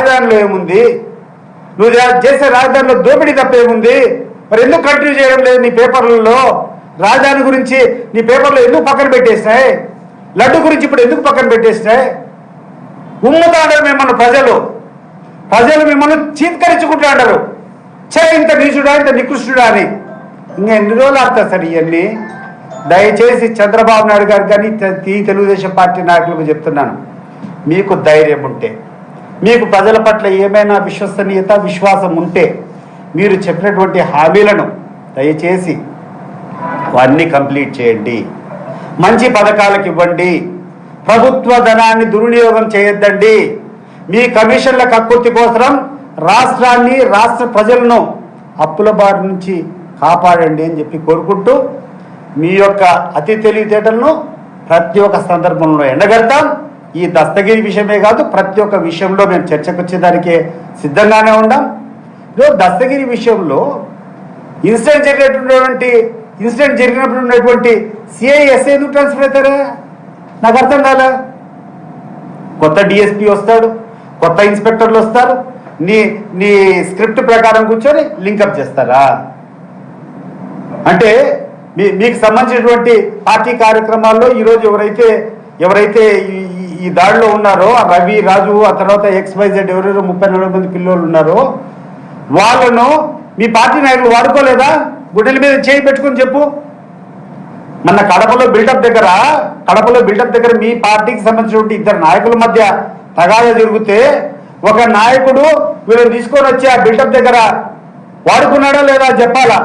రాజధానిలో ఏముంది, నువ్వు చేసే రాజధానిలో దోపిడీ తప్ప ఏముంది, మరి ఎందుకు కంటిన్యూ చేయడం లేదు నీ పేపర్లలో? రాజధాని గురించి నీ పేపర్లో ఎందుకు పక్కన పెట్టేసినాయి? లడ్డు గురించి ఇప్పుడు ఎందుకు పక్కన పెట్టేసినాయి? ఉమ్ముతాంటారు మిమ్మల్ని ప్రజలు మిమ్మల్ని చీత్కరించుకుంటూ అంటారు, ఇంత నీచుడా ఇంత నికృష్టుడా అని. ఇంకా ఎన్ని రోజులు ఆడతారు సార్ ఇవన్నీ? దయచేసి చంద్రబాబు నాయుడు గారు కానీ ఈ తెలుగుదేశం పార్టీ నాయకులకు చెప్తున్నాను, మీకు ధైర్యం ఉంటే, మీకు ప్రజల పట్ల ఏమైనా విశ్వసనీయత విశ్వాసం ఉంటే మీరు చెప్పినటువంటి హామీలను దయచేసి అన్నీ కంప్లీట్ చేయండి, మంచి పథకాలకు ఇవ్వండి, ప్రభుత్వ ధనాన్ని దుర్వినియోగం చేయొద్దండి, మీ కమిషన్ల కక్కుర్తి కోసం రాష్ట్రాన్ని రాష్ట్ర ప్రజలను అప్పుల బారి నుంచి కాపాడండి అని చెప్పి కోరుకుంటూ మీ యొక్క అతి తెలివితేటలను ప్రతి ఒక్క సందర్భంలో ఎండగడతాం. ఈ దస్తగిరి విషయమే కాదు, ప్రతి ఒక్క విషయంలో మేము చర్చకు వచ్చేదానికే సిద్ధంగానే ఉన్నాం. దస్తగిరి విషయంలో ఇన్సిడెంట్ జరిగినప్పుడు ఉన్నటువంటి సిఐఎస్ ఎందుకు ట్రాన్స్ఫర్ అవుతారా? నాకు అర్థం కాలే. కొత్త డిఎస్పీ వస్తాడు, కొత్త ఇన్స్పెక్టర్లు వస్తారు, నీ స్క్రిప్ట్ ప్రకారం కూర్చొని లింకప్ చేస్తారా? అంటే మీకు సంబంధించినటువంటి పార్టీ కార్యక్రమాల్లో ఈరోజు ఎవరైతే ఈ దాడిలో ఉన్నారో, రవి, రాజు, ఆ తర్వాత XYZ ఎవరెవరో 30-40 మంది పిల్లలు ఉన్నారో వాళ్ళను మీ పార్టీ నాయకులు వాడుకోలేదా? గుడ్డల మీద చేయి పెట్టుకుని చెప్పు. మన కడపలో బిల్డప్ దగ్గర మీ పార్టీకి సంబంధించినటువంటి ఇద్దరు నాయకుల మధ్య తగాదా జరిగితే ఒక నాయకుడు వీళ్ళని తీసుకొని వచ్చి ఆ బిల్డప్ దగ్గర వాడుకున్నాడా లేదా చెప్పాలా?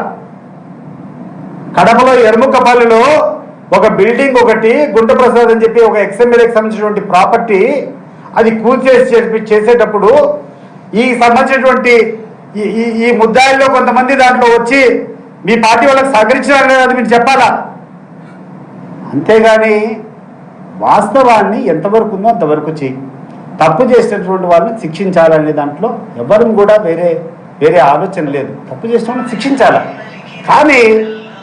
కడపలో ఎర్ముకపల్లిలో ఒక బిల్డింగ్ ఒకటి గుంటప్రసాద్ అని చెప్పి ఒక XMLAకి సంబంధించినటువంటి ప్రాపర్టీ అది చేసేటప్పుడు ఈ సంబంధించినటువంటి ఈ ముద్దాయిల్లో కొంతమంది దాంట్లో వచ్చి మీ పార్టీ వాళ్ళకి సహకరించారు అది మీరు చెప్పాలా? అంతేగాని వాస్తవాన్ని ఎంతవరకు ఉందో అంతవరకు చెయ్యి. తప్పు చేసినటువంటి వాళ్ళని శిక్షించాలనే దాంట్లో ఎవరు కూడా వేరే ఆలోచన లేదు. తప్పు చేసిన వాళ్ళని శిక్షించాలా, కానీ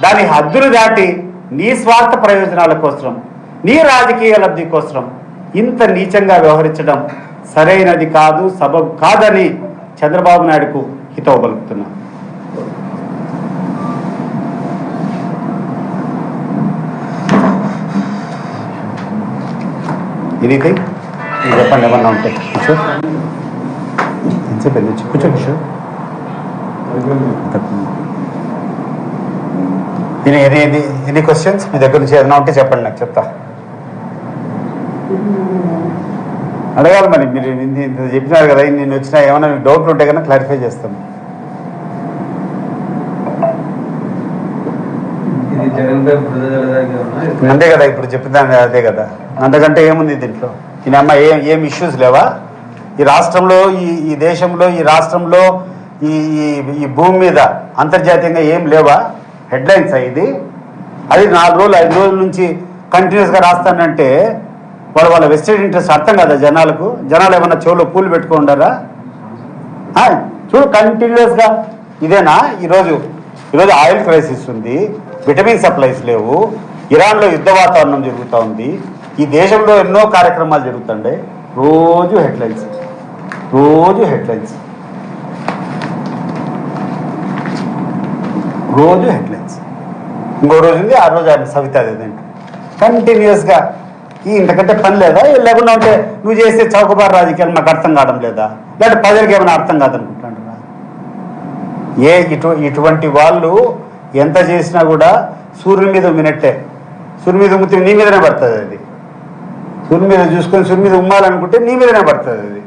దాని హద్దులు దాటి నీ స్వార్థ ప్రయోజనాల కోసం, నీ రాజకీయ లబ్ధి కోసం ఇంత నీచంగా వ్యవహరించడం సరైనది కాదు, సబబు కాదని చంద్రబాబు నాయుడుకు హితవు పలుకుతున్నా. ఎనీథింగ్ చెప్పండి, ఏమన్నా ఉంటే కిషోర్ కూర్చో. కిషోర్ ఎనీ క్వశ్చన్స్ మీ దగ్గర నుంచి ఏదైనా ఉంటే చెప్పండి, నాకు చెప్తా. అడగాలి మరి, మీరు చెప్పినారు కదా, నేను వచ్చినా ఏమైనా మీకు డౌట్లు ఉంటే కన్నా క్లారిఫై చేస్తాను. అంతే కదా, ఇప్పుడు చెప్పిందాన్ని అదే కదా, అంతకంటే ఏముంది దీంట్లో? ఈయన అమ్మ ఏం ఇష్యూస్ లేవా ఈ రాష్ట్రంలో, ఈ దేశంలో, ఈ రాష్ట్రంలో, ఈ భూమి మీద అంతర్జాతీయంగా ఏం లేవా? హెడ్లైన్స్ ఇది. అది 4 రోజులు 5 రోజుల నుంచి కంటిన్యూస్గా రాస్తానంటే వాళ్ళ వెస్టెడ్ ఇంట్రెస్ట్ అర్థం కదా జనాలకు. జనాలు ఏమన్నా చెవులో పూలు పెట్టుకుంటారా? చూడు కంటిన్యూస్గా ఇదేనా? ఈరోజు ఆయిల్ క్రైసిస్ ఉంది, విటమిన్ సప్లైస్ లేవు, ఇరాన్లో యుద్ధ వాతావరణం జరుగుతూ ఉంది, ఈ దేశంలో ఎన్నో కార్యక్రమాలు జరుగుతుండే, రోజు హెడ్లైన్స్. ఇంకో రోజు ఉంది, ఆ రోజు ఆయన సవిత అదేంటి కంటిన్యూస్గా. ఇంతకంటే పని లేదా? లేకుండా ఉంటే నువ్వు చేసే చౌకబారు రాజకీయాలు మాకు అర్థం కావడం లేదా? లేదంటే ప్రజలకు ఏమైనా అర్థం కాదనుకుంటున్నారా? ఇటువంటి వాళ్ళు ఎంత చేసినా కూడా సూర్యుని మీద ఉమ్మినట్టే. సూర్యుని మీద ఉమ్మితే నీ మీదనే పడుతుంది అది. సూర్యుని మీద చూసుకొని సూర్యుని మీద ఉమ్మాలనుకుంటే నీ మీదనే పడుతుంది అది.